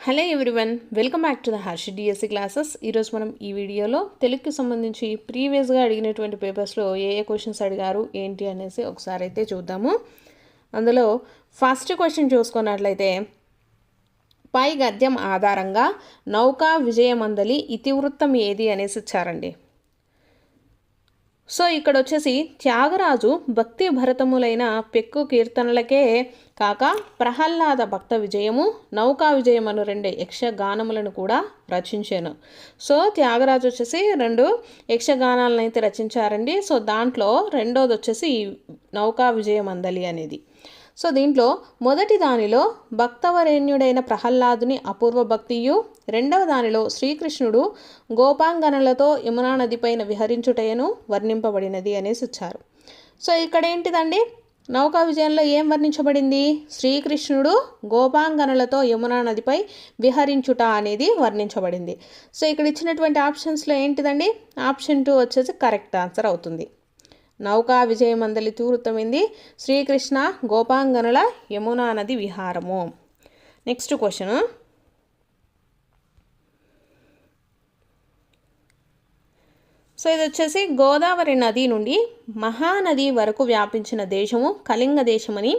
Hello everyone, welcome back to the Harsha DSC classes. ఈరోజు మనం ఈ వీడియోలో తెలుగుకి సంబంధించి ప్రీవియస్గా అడిగినటువంటి పేపర్స్లో ఏ క్వశ్చన్స్ అడిగారు ఏంటి అనేసి ఒకసారి అయితే చూద్దాము. అందులో ఫస్ట్ క్వశ్చన్ చూసుకున్నట్లయితే, పై గద్యం ఆధారంగా నౌకా విజయమందలి ఇతివృత్తం ఏది అనేసి ఇచ్చారండి. సో ఇక్కడ వచ్చేసి త్యాగరాజు భక్తి భరతములైన పెక్కు కీర్తనలకే కాక ప్రహ్లాద భక్త విజయము, నౌకా విజయం అను 2 యక్షగానములను కూడా రచించాను. సో త్యాగరాజు వచ్చేసి 2 యక్షగానాలను అయితే రచించారండి. సో దాంట్లో రెండోది వచ్చేసి నౌకా విజయమందలి అనేది. సో దీంట్లో మొదటి దానిలో భక్తవరేణ్యుడైన ప్రహ్లాదుని అపూర్వ భక్తియు, రెండవ దానిలో శ్రీకృష్ణుడు గోపాంగనలతో యమునా నదిపైన విహరించుటయను వర్ణింపబడినది అనేసి ఇచ్చారు. సో ఇక్కడ ఏంటిదండి, నౌకా విజయంలో ఏం వర్ణించబడింది? శ్రీకృష్ణుడు గోపాంగనలతో యమునా నదిపై విహరించుట అనేది వర్ణించబడింది. సో ఇక్కడ ఇచ్చినటువంటి ఆప్షన్స్లో ఏంటిదండి, ఆప్షన్ 2 వచ్చేసి కరెక్ట్ ఆన్సర్ అవుతుంది. నౌకా విజయమందలి ఇతివృత్తమైంది శ్రీకృష్ణ గోపాంగనల యమునా నది విహారము. నెక్స్ట్ క్వశ్చన్, సో ఇది వచ్చేసి గోదావరి నది నుండి మహానది వరకు వ్యాపించిన దేశము కళింగ దేశమని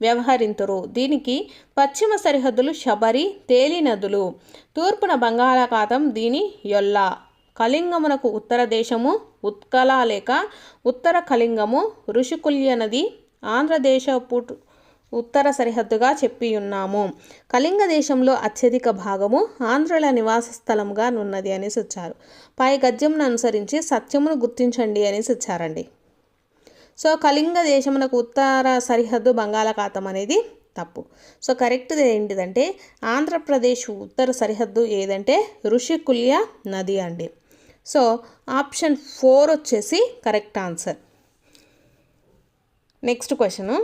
వ్యవహరింతురు. దీనికి పశ్చిమ సరిహద్దులు శబరి, తేలి నదులు, తూర్పున బంగాళాఖాతం దీని యొల్ల. కళింగమునకు ఉత్తర దేశము ఉత్కల లేక ఉత్తర కళింగము, ఋషికుల్య నది ఆంధ్రదేశ ఉత్తర సరిహద్దుగా చెప్పియున్నాము. కళింగ దేశంలో అత్యధిక భాగము ఆంధ్రుల నివాస స్థలముగా నున్నది అనేసి వచ్చారు. పై గద్యంను అనుసరించి సత్యమును గుర్తించండి అనేసి వచ్చారండి. సో కళింగ దేశమునకు ఉత్తర సరిహద్దు బంగాళాఖాతం అనేది తప్పు. సో కరెక్ట్ది ఏంటిదంటే ఆంధ్రప్రదేశ్ ఉత్తర సరిహద్దు ఏదంటే ఋషికుల్య నది అండి. సో ఆప్షన్ 4 వచ్చేసి కరెక్ట్ ఆన్సర్. నెక్స్ట్ క్వశ్చను,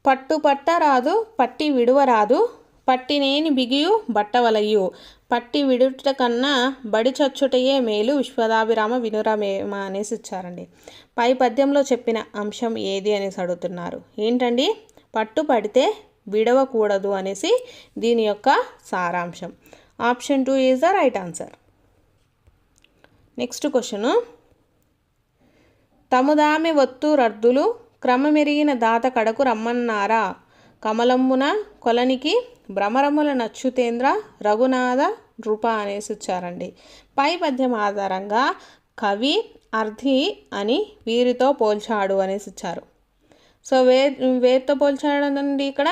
పట్టు పట్టరాదు పట్టి విడువరాదు, పట్టినేని బిగియు బట్టవలయు, పట్టి విడుట కన్నా బడి చచ్చుటయే మేలు, విశ్వదాభిరామ వినురమేమ అనేసి ఇచ్చారండి. పై పద్యంలో చెప్పిన అంశం ఏది అనేసి అడుగుతున్నారు. ఏంటండి, పట్టు పడితే విడవకూడదు అనేసి దీని యొక్క సారాంశం. Option 2 is the right answer. Next question, తముదామె వత్తు రద్దులు క్రమమెరిగిన దాత కడకు రమ్మన్నారా, కమలమ్మున కొలనికి భ్రమరముల నచ్చుతేంద్ర రఘునాథ నృప అనేసి ఇచ్చారండి. పై పద్యం ఆధారంగా కవి అర్థి అని వీరితో పోల్చాడు అనేసి ఇచ్చారు. సో వేరుతో పోల్చాడండి, ఇక్కడ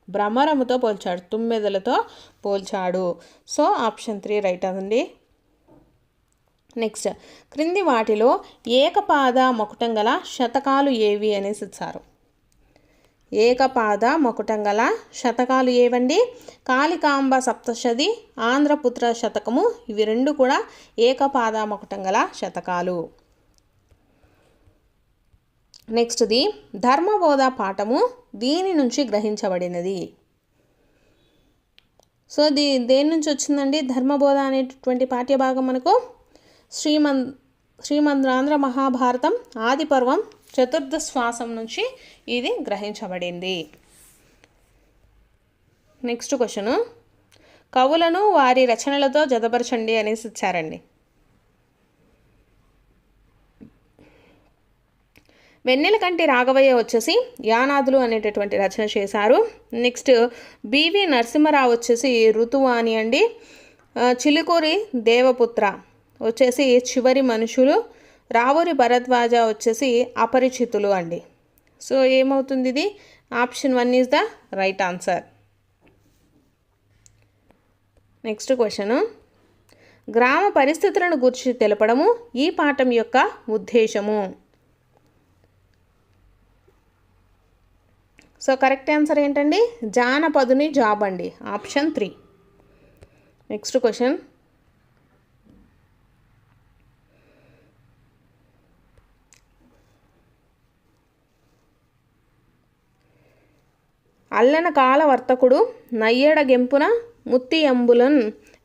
భ్రమరముతో పోల్చాడు, తుమ్మెదలతో పోల్చాడు. సో ఆప్షన్ 3 రైట్ అండి. నెక్స్ట్, క్రింది వాటిలో ఏకపాద మకుటం గల శతకాలు ఏవి అనేసి ఇచ్చారు. ఏకపాద మకుటం గల శతకాలు ఏవండి? కాళికాంబ సప్తశతి, ఆంధ్రపుత్ర శతకము, ఇవి 2 కూడా ఏకపాద మకుటం గల శతకాలు. నెక్స్ట్ది, ధర్మబోధ పాఠము దీని నుంచి గ్రహించబడినది. సో దేని నుంచి వచ్చిందండి ధర్మబోధ అనేటటువంటి పాఠ్యభాగం? మనకు శ్రీమద్ మహాభారతం ఆది పర్వం 4వ శ్వాసం నుంచి ఇది గ్రహించబడింది. నెక్స్ట్ క్వశ్చను, కవులను వారి రచనలతో జతపరచండి అనేసి ఇచ్చారండి. వెన్నెలకంటి రాఘవయ్య వచ్చేసి యానాదులు అనేటటువంటి రచన చేశారు. నెక్స్ట్ బివి నరసింహరావు వచ్చేసి ఋతువాణి అండి. చిలుకూరి దేవపుత్ర వచ్చేసి చివరి మనుషులు, రావురి భరద్వాజ వచ్చేసి అపరిచితులు అండి. సో ఏమవుతుంది, ఇది option 1 is the right answer. Next question, గ్రామ పరిస్థితులను గురించి తెలపడము ఈ పాఠం యొక్క ఉద్దేశము. సో కరెక్ట్ ఆన్సర్ ఏంటండి, జానపదుని జాబ్ అండి, ఆప్షన్ 3. నెక్స్ట్ క్వశ్చన్, అల్లన కాల వర్తకుడు నయ్యడ గెంపున ముత్తి అంబులన్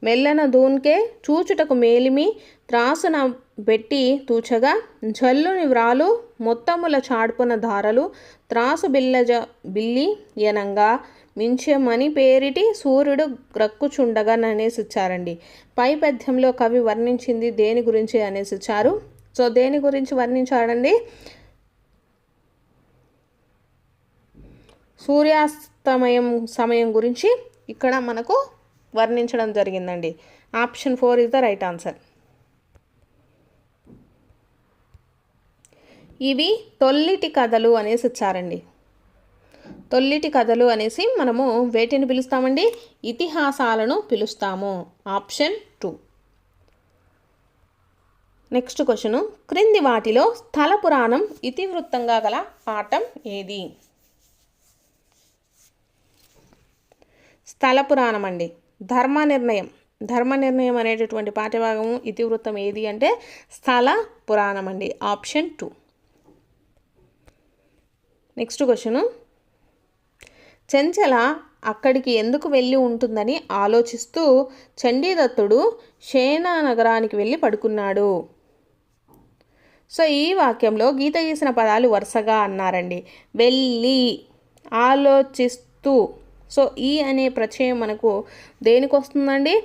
మెల్లన దూన్కే చూచుటకు మేలిమి త్రాసున బెట్టి తూచగా జల్లుని వ్రాలు మొత్తముల చాడ్పున ధారలు త్రాసు బిల్లి యనంగా మించెమని పేరిటి సూర్యుడు గ్రక్కుచుండగా అనేసి ఇచ్చారండి. పై పద్యంలో కవి వర్ణించింది దేని గురించి అనేసి ఇచ్చారు. సో దేని గురించి వర్ణించాడండి? సూర్యాస్తమయం సమయం గురించి ఇక్కడ మనకు వర్ణించడం జరిగిందండి. Option 4 is the right answer. ఇవి తొల్లిటి కథలు అనేసి ఇచ్చారండి. తొల్లిటి కథలు అనేసి మనము వేటిని పిలుస్తామండి? ఇతిహాసాలను పిలుస్తాము. ఆప్షన్ 2. నెక్స్ట్ క్వశ్చన్, క్రింది వాటిలో స్థల పురాణం ఇతివృత్తంగా గల పాఠం ఏది? స్థల పురాణం అండి. ధర్మ నిర్ణయం అనేటటువంటి పాఠ్యభాగము ఇతివృత్తం ఏది అంటే స్థల పురాణం అండి. ఆప్షన్ 2. నెక్స్ట్ క్వశ్చన్, చెంచల అక్కడికి ఎందుకు వెళ్ళి ఉంటుందని ఆలోచిస్తూ చండీదత్తుడు శేనా నగరానికి వెళ్ళి పడుకున్నాడు. సో ఈ వాక్యంలో గీత గీసిన పదాలు వరుసగా అన్నారండి. వెళ్ళి, ఆలోచిస్తూ. సో ఈ అనే ప్రత్యయం మనకు దేనికి వస్తుందండి?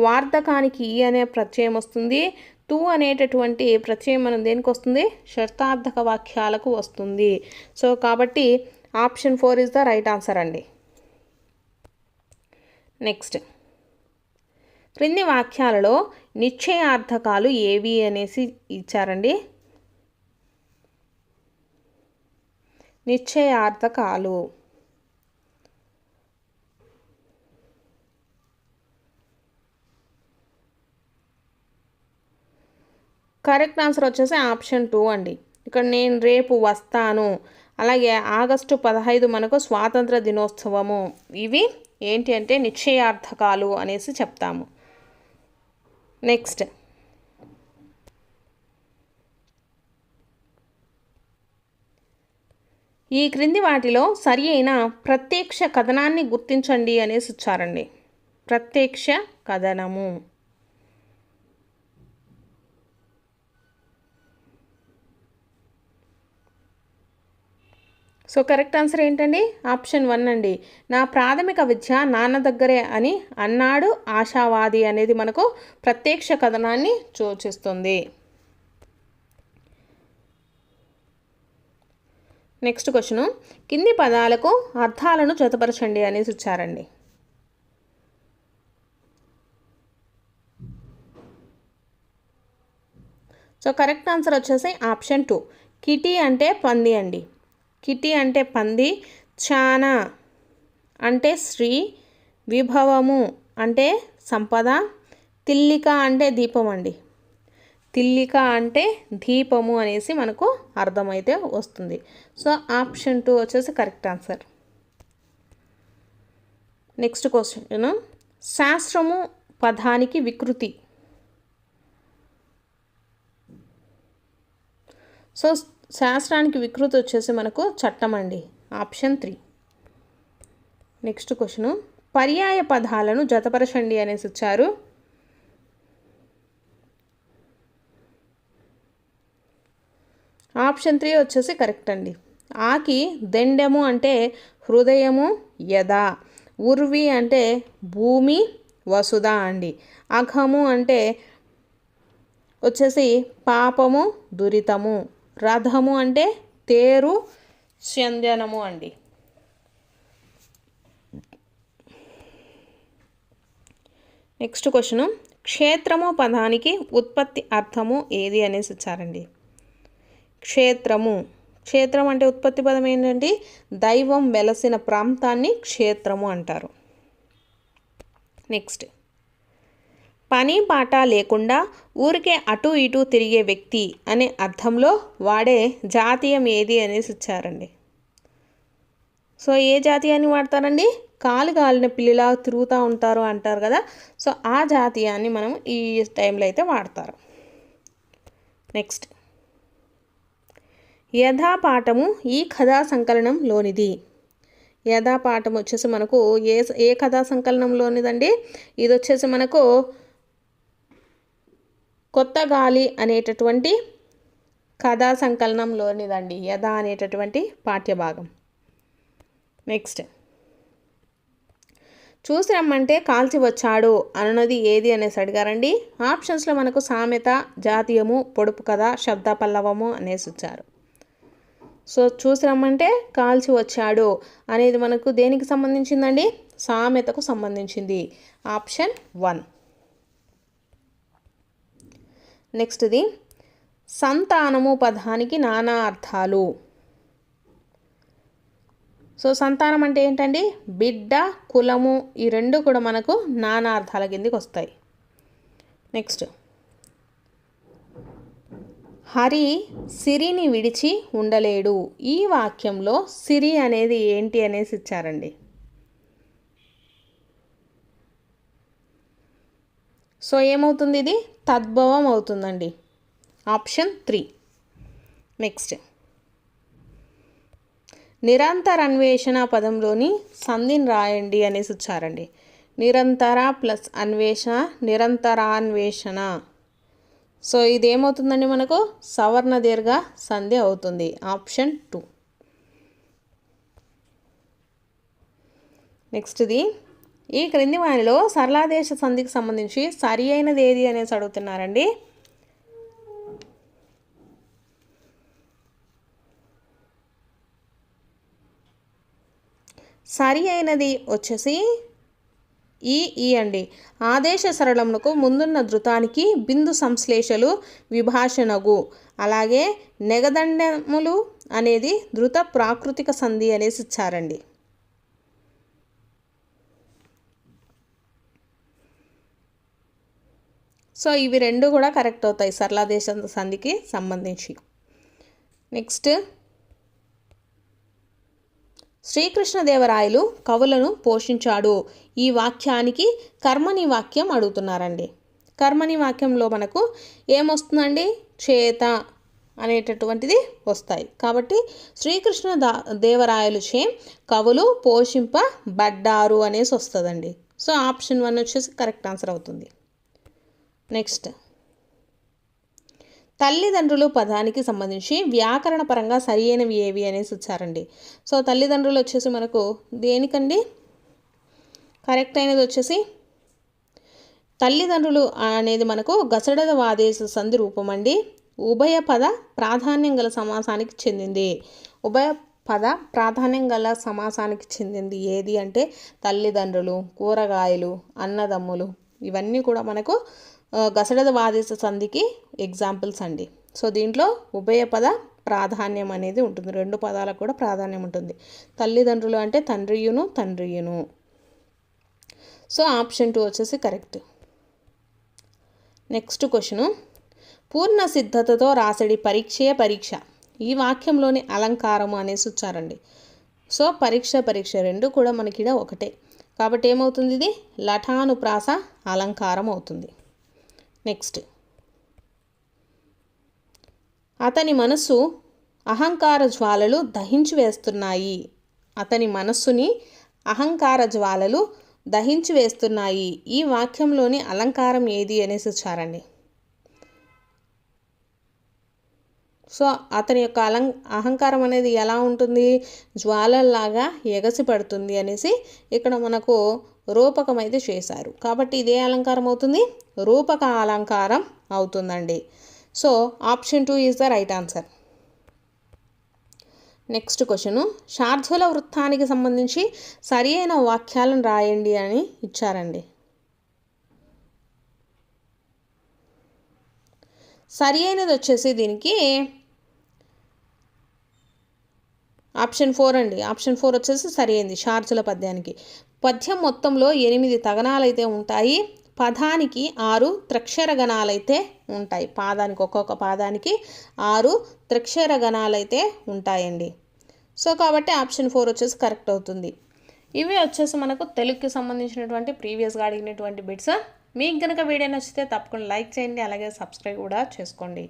వార్ధకానికి ఈ అనే ప్రత్యయం వస్తుంది. తూ అనేటటువంటి ప్రత్యయం మనం దేనికి వస్తుంది? షర్థార్థక వాక్యాలకు వస్తుంది. సో కాబట్టి option 4 is the right answer అండి. నెక్స్ట్, క్రింది వాక్యాలలో నిశ్చయార్థకాలు ఏవి అనేసి ఇచ్చారండి. నిశ్చయార్థకాలు కరెక్ట్ ఆన్సర్ వచ్చేసి ఆప్షన్ 2 అండి. ఇక్కడ నేను రేపు వస్తాను, అలాగే ఆగస్టు 15 మనకు స్వాతంత్ర దినోత్సవము. ఇవి ఏంటి అంటే నిశ్చయార్థకాలు అనేసి చెప్తాము. నెక్స్ట్, ఈ క్రింది వాటిలో సరి అయిన ప్రత్యక్ష కథనాన్ని గుర్తించండి అనేసి ఇచ్చారండి. ప్రత్యక్ష కథనము. సో కరెక్ట్ ఆన్సర్ ఏంటండి? ఆప్షన్ 1 అండి. నా ప్రాథమిక విద్య నాన్న దగ్గరే అని అన్నాడు ఆశావాది అనేది మనకు ప్రత్యక్ష కథనాన్ని సూచిస్తుంది. నెక్స్ట్ క్వశ్చన్, కింది పదాలకు అర్థాలను జతపరచండి అనేసి ఇచ్చారండి. సో కరెక్ట్ ఆన్సర్ వచ్చేసి ఆప్షన్ 2. కిటి అంటే పంది అండి. కిటి అంటే పంది, చానా అంటే శ్రీ, విభవము అంటే సంపద, తిల్లిక అంటే దీపం అండి. తిల్లిక అంటే దీపము అనేసి మనకు అర్థమైతే వస్తుంది. సో ఆప్షన్ 2 వచ్చేసి కరెక్ట్ ఆన్సర్. నెక్స్ట్ క్వశ్చన్, శాస్త్రము పదానికి వికృతి. సో శాస్త్రానికి వికృతి వచ్చేసి మనకు చట్టం అండి. ఆప్షన్ 3. నెక్స్ట్ క్వశ్చన్, పర్యాయ పదాలను జతపరచండి అనేసి ఇచ్చారు. ఆప్షన్ 3 వచ్చేసి కరెక్ట్ అండి. ఆకి దెండెము అంటే హృదయము, యద. ఉర్వి అంటే భూమి, వసుధ అండి. అఘము అంటే వచ్చేసి పాపము, దురితము. రథము అంటే తేరు, చందనము అండి. నెక్స్ట్ క్వశ్చన్, క్షేత్రము పదానికి ఉత్పత్తి అర్థము ఏది అనేసి ఇచ్చారండి. క్షేత్రము. క్షేత్రం అంటే ఉత్పత్తి పదం ఏంటంటే దైవం వెలసిన ప్రాంతాన్ని క్షేత్రము అంటారు. నెక్స్ట్, పని పాట లేకుండా ఊరికే అటు ఇటు తిరిగే వ్యక్తి అనే అర్థంలో వాడే జాతీయం ఏది అనేసి ఇచ్చారండి. సో ఏ జాతీయాన్ని వాడతారండి? కాలు కాలిన పిల్లిలా తిరుగుతూ ఉంటారు అంటారు కదా. సో ఆ జాతీయాన్ని మనం ఈ టైంలో అయితే వాడతారు. నెక్స్ట్, యథాపాఠము ఈ కథా సంకలనంలోనిది. యథాపాఠం వచ్చేసి మనకు ఏ కథా సంకలనంలోనిదండి? ఇది వచ్చేసి మనకు కొత్త గాలి అనేటటువంటి కథా సంకలనంలోనిదండి యథ అనేటటువంటి పాఠ్యభాగం. నెక్స్ట్, చూసి రమ్మంటే కాల్చి వచ్చాడు అన్నది ఏది అనేసి అడిగారండి. ఆప్షన్స్లో మనకు సామెత, జాతీయము, పొడుపు కథ, శబ్ద పల్లవము అనేసి ఇచ్చారు. సో చూసి రమ్మంటే కాల్చి వచ్చాడు అనేది మనకు దేనికి సంబంధించిందండి? సామెతకు సంబంధించింది. ఆప్షన్ 1. నెక్స్ట్ది, సంతానము పదానికి నానా అర్థాలు. సో సంతానం అంటే ఏంటండి? బిడ్డ, కులము, ఈ రెండు కూడా మనకు నానా అర్థాల కిందికి వస్తాయి. నెక్స్ట్, హరి సిరిని విడిచి ఉండలేడు. ఈ వాక్యంలో సిరి అనేది ఏంటి అనేసి ఇచ్చారండి. సో ఏమవుతుంది? ఇది తద్భవం అవుతుందండి. ఆప్షన్ 3. నెక్స్ట్, నిరంతర అన్వేషణ పదంలోని సంధిని రాయండి అనేసి ఇచ్చారండి. నిరంతర ప్లస్ అన్వేషణ, నిరంతరాన్వేషణ. సో ఇది ఏమవుతుందండి? మనకు సవర్ణ దీర్ఘ సంధి అవుతుంది. ఆప్షన్ 2. నెక్స్ట్ది, ఈ క్రింది వానిలో సరళాదేశ సంధికి సంబంధించి సరి అయినది ఏది అనేసి అడుగుతున్నారండి. సరి అయినది వచ్చేసి ఈ అండి. ఆదేశ సరళమునకు ముందున్న ధృతానికి బిందు సంశ్లేషలు విభాషణగు. అలాగే నెగదండములు అనేది ధృత ప్రాకృతిక సంధి అనేసి ఇచ్చారండి. సో ఇవి రెండు కూడా కరెక్ట్ అవుతాయి సరళాదేశ సంధికి సంబంధించి. నెక్స్ట్, శ్రీకృష్ణదేవరాయలు కవులను పోషించాడు. ఈ వాక్యానికి కర్మని వాక్యం అడుగుతున్నారండి. కర్మని వాక్యంలో మనకు ఏమొస్తుందండి? చేత అనేటటువంటిది వస్తాయి. కాబట్టి శ్రీకృష్ణ దేవరాయలుచే కవులు పోషింపబడ్డారు అనేసి వస్తుందండి. సో ఆప్షన్ 1 వచ్చేసి కరెక్ట్ ఆన్సర్ అవుతుంది. నెక్స్ట్, తల్లిదండ్రులు పదానికి సంబంధించి వ్యాకరణ పరంగా సరి అయినవి ఏవి అనేసి వచ్చారండి. సో తల్లిదండ్రులు వచ్చేసి మనకు దేనికండి? కరెక్ట్ అయినది వచ్చేసి తల్లిదండ్రులు అనేది మనకు గసడద వాదేశ సంధి రూపం అండి. ఉభయ పద ప్రాధాన్యం గల సమాసానికి చెందింది. ఉభయ పద ప్రాధాన్యం గల సమాసానికి చెందింది ఏది అంటే తల్లిదండ్రులు, కూరగాయలు, అన్నదమ్ములు, ఇవన్నీ కూడా మనకు గసడద వాదేశ సంధికి ఎగ్జాంపుల్స్ అండి. సో దీంట్లో ఉభయ పద ప్రాధాన్యం అనేది ఉంటుంది. రెండు పదాలకు కూడా ప్రాధాన్యం ఉంటుంది. తల్లిదండ్రులు అంటే తండ్రియును. సో ఆప్షన్ 2 వచ్చేసి కరెక్ట్. నెక్స్ట్ క్వశ్చను, పూర్ణ సిద్ధతతో రాసడి పరీక్ష. ఈ వాక్యంలోని అలంకారము అనేసి వచ్చారండి. సో పరీక్ష రెండు కూడా మనకి ఒకటే. కాబట్టి ఏమవుతుంది? ఇది లఠానుప్రాస అలంకారం అవుతుంది. నెక్స్ట్, అతని మనస్సు అహంకార జ్వాలలు దహించి వేస్తున్నాయి. అతని మనస్సుని అహంకార జ్వాలలు దహించి వేస్తున్నాయి. ఈ వాక్యంలోని అలంకారం ఏది అనేసి వచ్చారండి. సో అతని యొక్క అహంకారం అనేది ఎలా ఉంటుంది? జ్వాలల్లాగా ఎగసి పడుతుంది అనేసి ఇక్కడ మనకు రూపకం అయితే చేశారు. కాబట్టి ఇదే అలంకారం అవుతుంది? రూపక అలంకారం అవుతుందండి. So option 2 is the right answer. Next question, శార్దూల వృత్తానికి సంబంధించి సరి అయిన వాక్యాలను రాయండి అని ఇచ్చారండి. సరి అయినది వచ్చేసి దీనికి ఆప్షన్ 4 అండి. ఆప్షన్ 4 వచ్చేసి సరి అయింది శార్దూల పద్యానికి. పద్యం మొత్తంలో 8 తగనాలైతే ఉంటాయి. పదానికి 6 త్రక్షర గణాలైతే ఉంటాయి. ఒక్కొక్క పాదానికి 6 త్రక్షర గణాలైతే ఉంటాయండి. సో కాబట్టి ఆప్షన్ 4 వచ్చేసి కరెక్ట్ అవుతుంది. ఇవి వచ్చేసి మనకు తెలుగుకి సంబంధించినటువంటి ప్రీవియస్గా అడిగినటువంటి బిట్స్. మీకు కనుక వీడియో నచ్చితే తప్పకుండా లైక్ చేయండి, అలాగే సబ్స్క్రైబ్ కూడా చేసుకోండి.